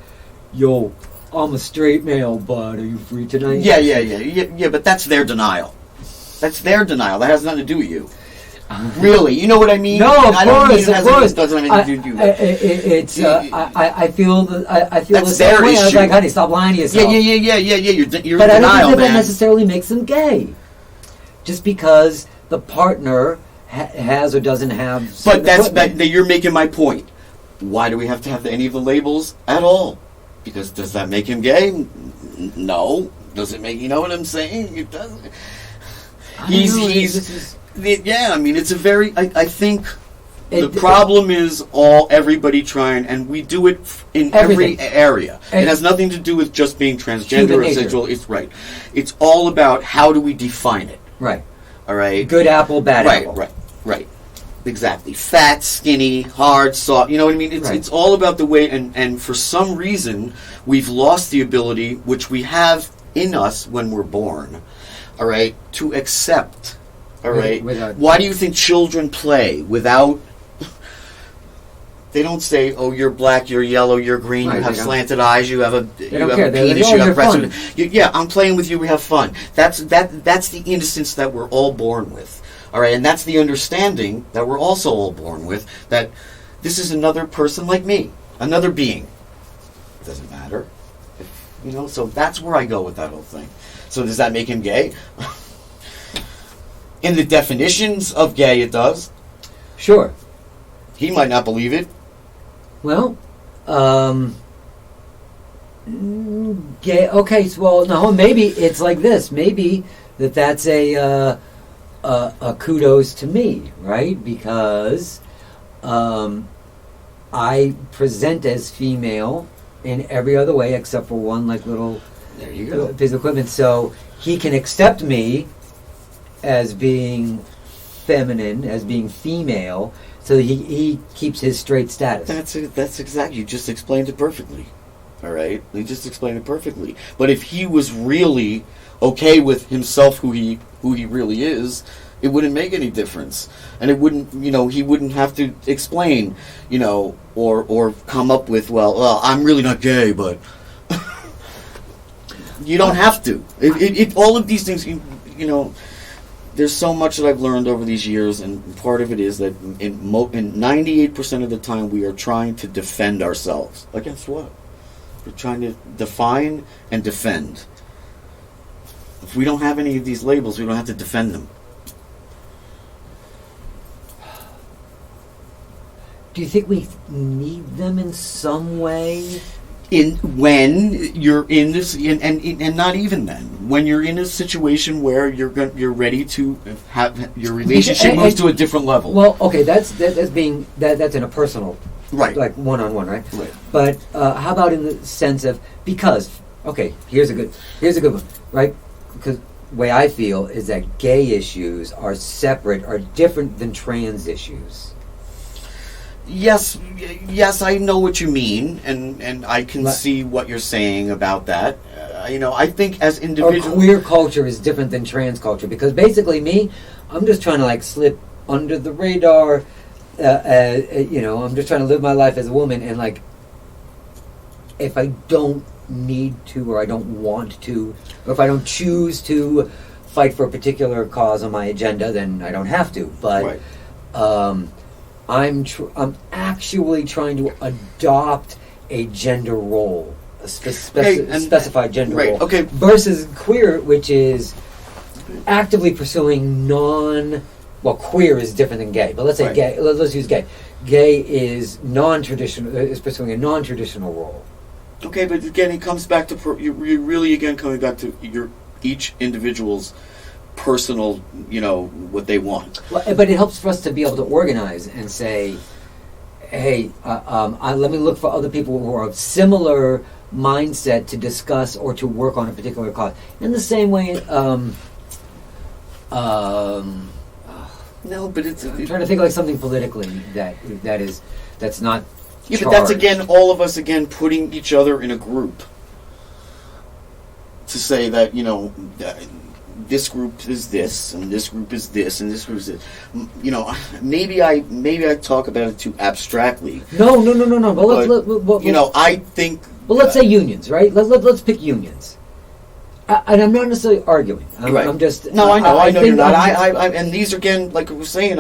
"Yo, I'm a straight male, but are you free tonight?" Yeah. But that's their denial. That has nothing to do with you. Really, you know what I mean? No, of course. It doesn't have anything to do with you. I feel the That's same their way. issue. I was like, honey, stop lying to yourself. Yeah. You're but in I don't denial, think that man. necessarily makes them gay. Just because the partner has or doesn't have. But you're making my point. Why do we have to have any of the labels at all? Because does that make him gay? No. Does it make, you know what I'm saying? It doesn't. It's a very, I think the problem is everybody trying, and we do it in every area. It has nothing to do with just being transgender or sexual. It's right. It's all about how do we define it. Right. All right. Good apple, bad apple. Right. Exactly. Fat, skinny, hard, soft. You know what I mean? It's all about the way, and for some reason, we've lost the ability, which we have in us when we're born, all right, to accept. All right. Why do you think children play without They don't say, "Oh, you're black, you're yellow, you're green, Right, you have they don't. slanted eyes, you have a don't care. They're penis, like, "Oh, you have you're breasts." fun. Yeah, I'm playing with you. We have fun. That's the innocence that we're all born with. All right, and that's the understanding that we're also all born with. That this is another person like me, another being. It doesn't matter, So that's where I go with that whole thing. So does that make him gay? In the definitions of gay, it does. Sure. He might not believe it. Well, gay. Okay, so, well, no, maybe it's like this. Maybe that's a kudos to me, right? Because I present as female in every other way except for one, like, little There you go. piece of equipment. So he can accept me as being feminine, as being female. So he keeps his straight status. That's exactly. You just explained it perfectly. All right, you just explained it perfectly. But if he was really okay with himself, who he really is, it wouldn't make any difference, and it wouldn't. He wouldn't have to explain. Or come up with, well, I'm really not gay, but you don't have to. All of these things, There's so much that I've learned over these years, and part of it is that in 98% of the time we are trying to defend ourselves. Against what? We're trying to define and defend. If we don't have any of these labels, we don't have to defend them. Do you think we need them in some way? When you're in this, and not even then, when you're in a situation where you're ready to have your relationship moves to a different level. Well, okay, that's in a personal, Right, like one-on-one, right? Right. But how about in the sense of, because, okay, here's a good one, right? Because the way I feel is that gay issues are different than trans issues. Yes, I know what you mean, and I can see what you're saying about that. I think as individuals, queer culture is different than trans culture, because basically I'm just trying to slip under the radar. I'm just trying to live my life as a woman, and if I don't need to, or I don't want to, or if I don't choose to fight for a particular cause on my agenda, then I don't have to. But right. I'm actually trying to adopt a gender role, a specified gender role. Okay. Versus queer, which is actively pursuing queer is different than gay, but let's say Right. gay. Let's use gay. Gay is non-traditional. Is pursuing a non-traditional role. Okay, but again, it comes back to you're really again coming back to each individual's personal, what they want. Well, but it helps for us to be able to organize and say, hey, let me look for other people who are of similar mindset to discuss or to work on a particular cause. In the same way, No, but I'm trying to think like something politically that's not. Yeah, charged. but that's again all of us again putting each other in a group to say that this group is this, and this group is this, and this group is this. Maybe I talk about it too abstractly. No. But I think. Well, let's say unions, right? Let's pick unions. And I'm not necessarily arguing. Right. I'm just. No, I know. I know you're not. I'm and these again, like we were saying,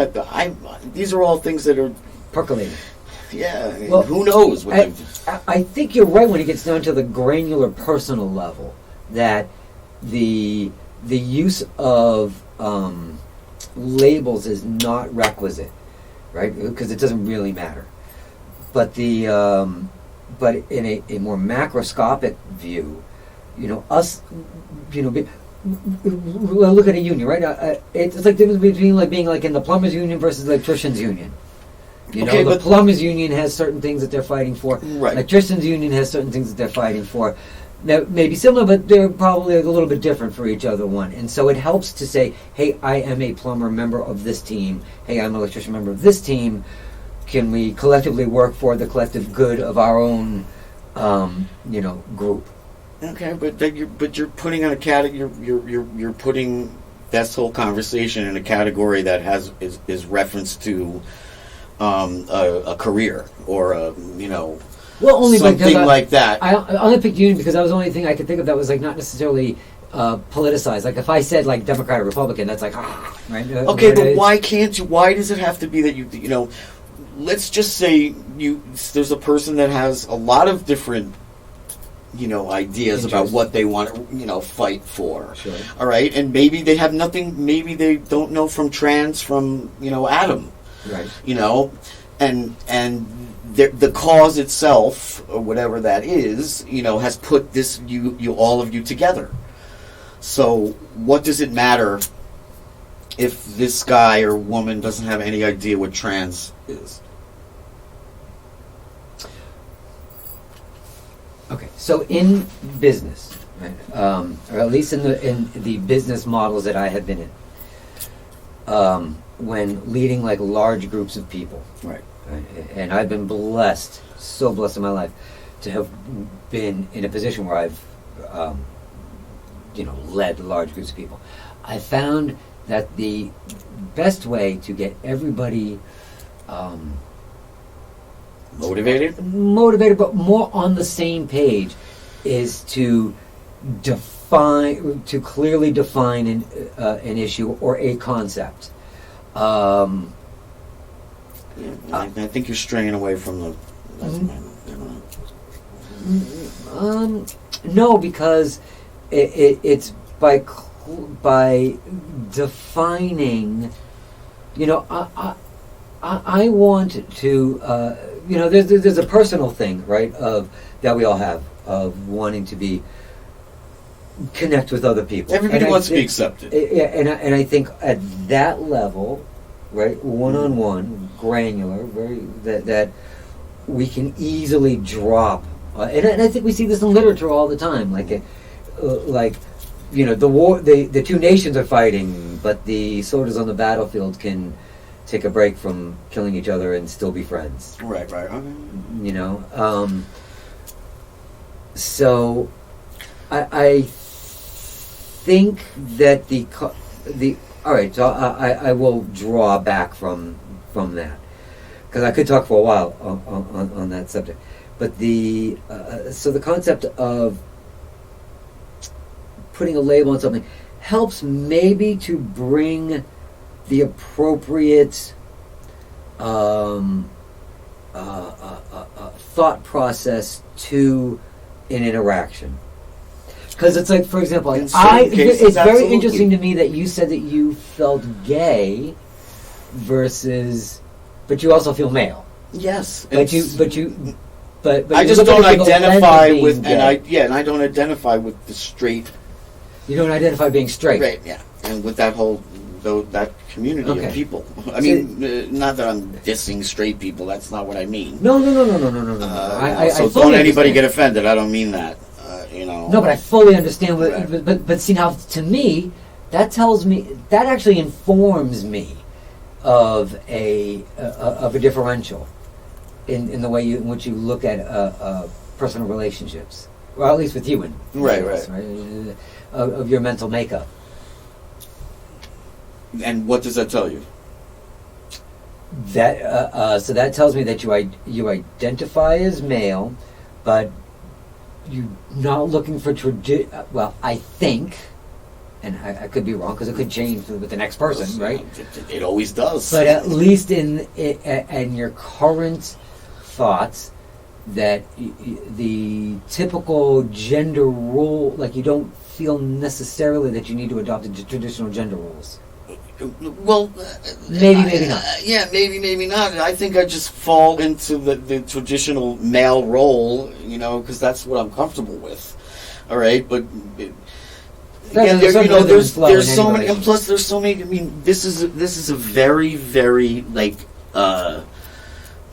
these are all things that are percolating. Yeah. I mean, Well, who knows? I think you're right when it gets down to the granular personal level, that the use of labels is not requisite, right? Because it doesn't really matter. But but in a more macroscopic view, us, look at a union, right? It's like the difference between being in the plumbers union versus the electricians union. Okay, the but plumbers union has certain things that they're fighting for. Right. Electricians union has certain things that they're fighting for. That may be similar, but they're probably a little bit different for each other one. And so it helps to say, hey, I am a plumber member of this team. Hey, I'm an electrician member of this team. Can we collectively work for the collective good of our own, group? Okay, but you're putting on a you're putting this whole conversation in a category that is reference to a career or well, only something like that. I only picked union because that was the only thing I could think of that was like not necessarily politicized. Like if I said like Democrat or Republican, that's like right. Okay, but why can't you? Why does it have to be that you know? Let's just say there's a person that has a lot of different ideas about what they want to fight for. Sure. All right, and maybe they have nothing. Maybe they don't know from trans from Adam. Right. And the cause itself, or whatever that is, has put this all of you together. So what does it matter if this guy or woman doesn't have any idea what trans is? Okay, so in business, right, or at least in the business models that I have been in, when leading like large groups of people, Right. And I've been blessed, so blessed in my life, to have been in a position where I've, led large groups of people. I found that the best way to get everybody motivated, but more on the same page, is to clearly define an issue or a concept. I think you're straying away from the. No, because it's by defining. I want to. There's a personal thing, right? That we all have of wanting to connect with other people. Everybody wants to be accepted. Yeah, and I think at that level, right, one-on-one, granular, that we can easily drop. And I think we see this in literature all the time. The war, the two nations are fighting, but the soldiers on the battlefield can take a break from killing each other and still be friends. Right. Okay. So I think that the all right. So I will draw back from that because I could talk for a while on that subject. But so the concept of putting a label on something helps maybe to bring the appropriate thought process to an interaction. Because it's like, for example, it's very interesting to me that you said that you felt gay but you also feel male. Yes, but I just don't identify with, and I don't identify with the straight. You don't identify being straight, right? Yeah, and with that whole that community of people. I mean, not that I'm dissing straight people. That's not what I mean. No. So don't anybody get offended. I don't mean that. No, but I fully understand. But see, now to me, that tells me, that actually informs me of a differential in the way in which you look at personal relationships, or at least with you and right, of your mental makeup. And what does that tell you? That so that tells me that you identify as male, but you're not looking for well, I think, and I could be wrong because it could change with the next person, right? It always does. But at least in your current thoughts, that the typical gender role, like you don't feel necessarily that you need to adopt the traditional gender roles. Well, maybe not. Yeah, maybe not. I think I just fall into the traditional male role, because that's what I'm comfortable with. All right, but again, there's so many, and plus there's so many. I mean, this is a very, very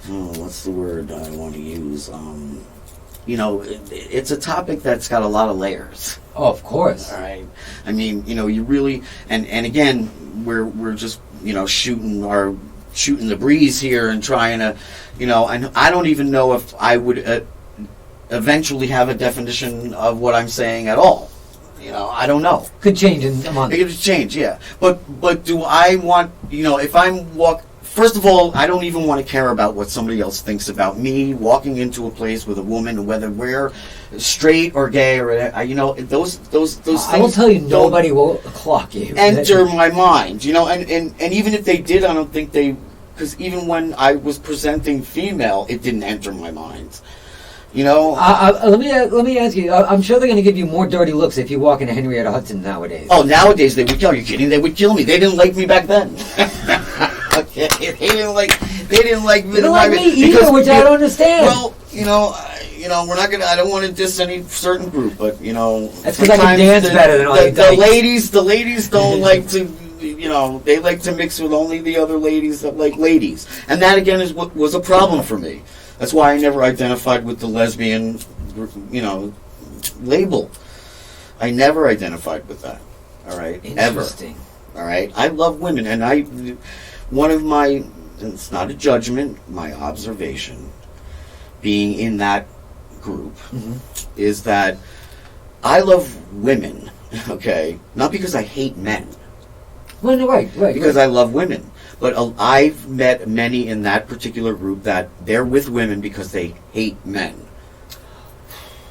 what's the word I want to use? It's a topic that's got a lot of layers. Oh, of course. All right. I mean, you really, and again, we're just shooting the breeze here and trying to, and I don't even know if I would eventually have a definition of what I'm saying at all. I don't know. Could change in a month. It could change, yeah. But do I want, if I'm first of all, I don't even want to care about what somebody else thinks about me walking into a place with a woman, whether we're straight or gay or those things. I will tell you, nobody will clock you. Enter my mind, and even if they did, I don't think they, because even when I was presenting female, it didn't enter my mind. Let me ask you. I'm sure they're going to give you more dirty looks if you walk into Henrietta Hudson nowadays. Oh, nowadays they would kill. Are you kidding? They would kill me. They didn't like me back then. Okay, they didn't like me. They didn't like me either, which I don't understand. Well, we're not gonna. I don't want to diss any certain group, but that's because I can dance better than all you the ladies don't like to. They like to mix with only the other ladies that like ladies, and that again is what was a problem for me. That's why I never identified with the lesbian, label. I never identified with that. All right, interesting. Ever. All right, I love women, and it's not a judgment, my observation, being in that group, is that I love women. Okay, not because I hate men. Well, no, right. Because I love women. But I've met many in that particular group that they're with women because they hate men.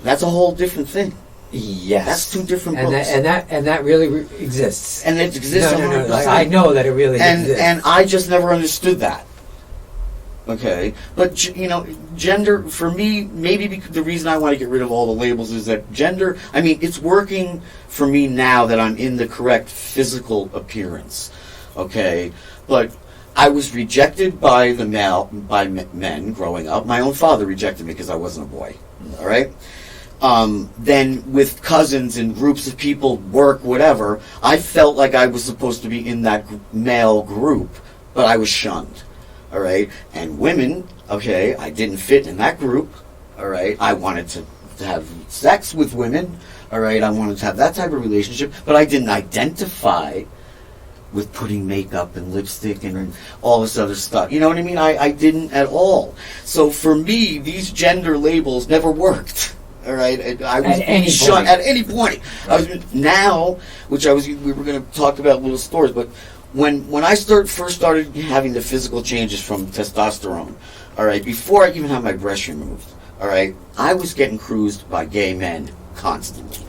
That's a whole different thing. Yes. That's two different books. And that really exists. And it exists. No. I know that it really exists. And I just never understood that. Okay? But, gender, for me, maybe the reason I want to get rid of all the labels is that gender, it's working for me now that I'm in the correct physical appearance. Okay? But I was rejected by men growing up. My own father rejected me because I wasn't a boy. All right? Then with cousins and groups of people, work, whatever, I felt like I was supposed to be in that male group, but I was shunned. All right? And women, okay, I didn't fit in that group. All right? I wanted to have sex with women. All right? I wanted to have that type of relationship, but I didn't identify with putting makeup and lipstick and all this other stuff. You know what I mean? I didn't at all. So for me, these gender labels never worked. All right? I was shunned at any point. Right. We were going to talk about little stories, but when I first started having the physical changes from testosterone, all right, before I even had my breasts removed, all right, I was getting cruised by gay men constantly.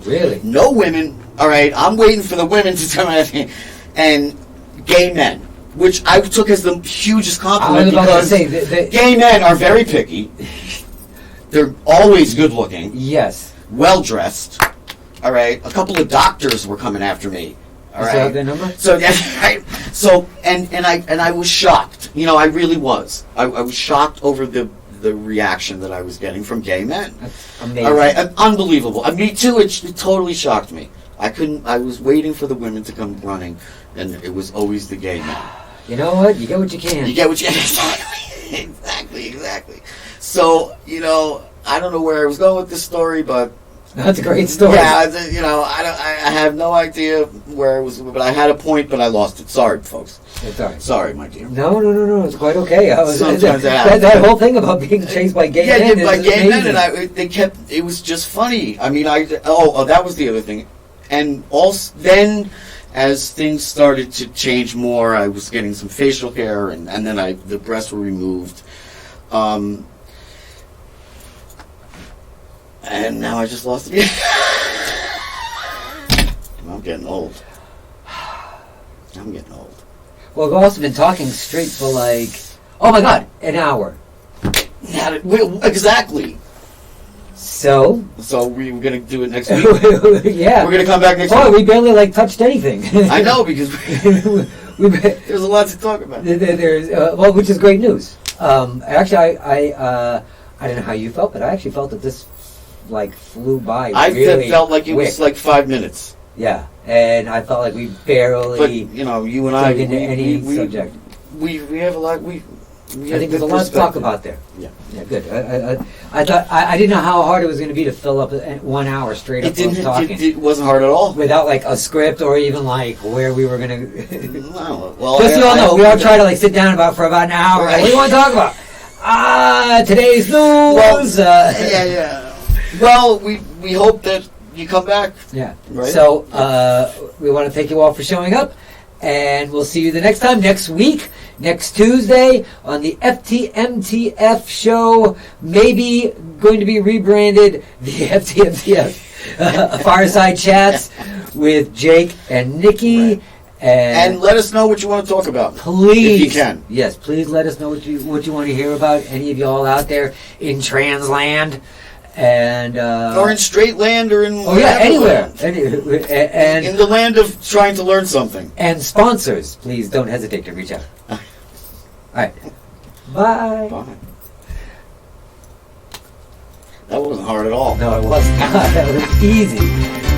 Really? No women. All right, I'm waiting for the women to come at me. And gay men, which I took as the hugest compliment because gay men are very picky. They're always good looking. Yes. Well dressed. All right. A couple of doctors were coming after me. All right. Is that their number? So that's right. So and I was shocked. I really was. I was shocked over the reaction that I was getting from gay men. That's amazing. All right. Unbelievable. Me too. It totally shocked me. I was waiting for the women to come running, and it was always the gay men. You know what? You get what you can. You get what you can. Exactly. So, I don't know where I was going with this story, but... That's a great story. Yeah, I have no idea where it was, but I had a point, but I lost it. Sorry, folks. It's all right. Sorry, my dear. No. It's quite okay. Sometimes that whole thing about being chased by gay men is by gay amazing. men, and it was just funny. That was the other thing. And also, then, as things started to change more, I was getting some facial hair, and then the breasts were removed. And now I just lost it. I'm getting old. Well, we've also been talking straight for oh my God, an hour. Exactly. So we're going to do it next week? Yeah. We're going to come back next week? Oh, we barely touched anything. I know, because there's a lot to talk about. There's which is great news. Actually, I don't know how you felt, but I actually felt that this flew by. I felt like it was 5 minutes. Yeah, and I felt like we barely. But you and I into any subject. We have a lot. I think there's a lot to talk about there. Yeah, good. I thought I didn't know how hard it was going to be to fill up 1 hour straight up of talking. It wasn't hard at all. Without a script or even where we were going to. No, well, just so you all know, we all try to sit down for about an hour. Right. What do you want to talk about? Today's news. Well, yeah. Well, we hope that you come back. Yeah. Right? So we want to thank you all for showing up. And we'll see you the next time, next week, next Tuesday on the FtMtF show. Maybe going to be rebranded the FtMtF Fireside Chats with Jake and Nikki. Right. And let us know what you want to talk about. Please. If you can. Yes, please let us know what you want to hear about. Any of y'all out there in trans land. And or in straight land or in anywhere. And in the land of trying to learn something. And sponsors, please don't hesitate to reach out. All right. Bye. Bye. That wasn't hard at all. No, it was not. That was easy.